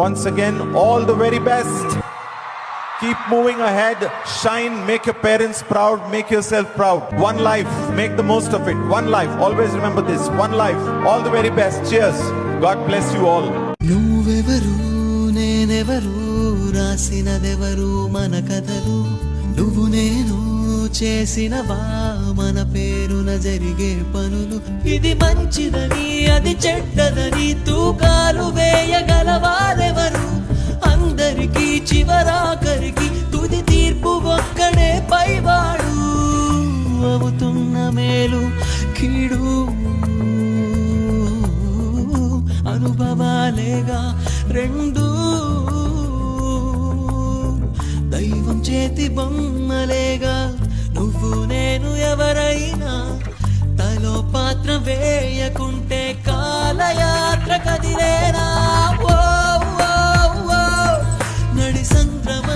once again, all the very best. Keep moving ahead, shine, make your parents proud, make yourself proud. One life, make the most of it. One life, always remember this. One life, all the very best. Cheers. God bless you all. నువ్వెవరు నేనెవరు రాసినదెవరు మన కథలు నువ్వు నేను చేసినవా మన పేరున జరిగే పనులు ఇది మంచిదని అది చెడ్డదని తూకాలు వేయగలవారెవరు అందరికీ చివరాఖరికి తుది తీర్పు ఒక్కడే పైవాడు అవుతున్న మేలు కీడు అనుభవాలేగా రెండు దైవం చేతి బొమ్మలేగా నువ్వు నేను ఎవరైనా తలో పాత్ర వేయకుంటే కాలయాత్ర కదిలేనా నడి సంక్రమ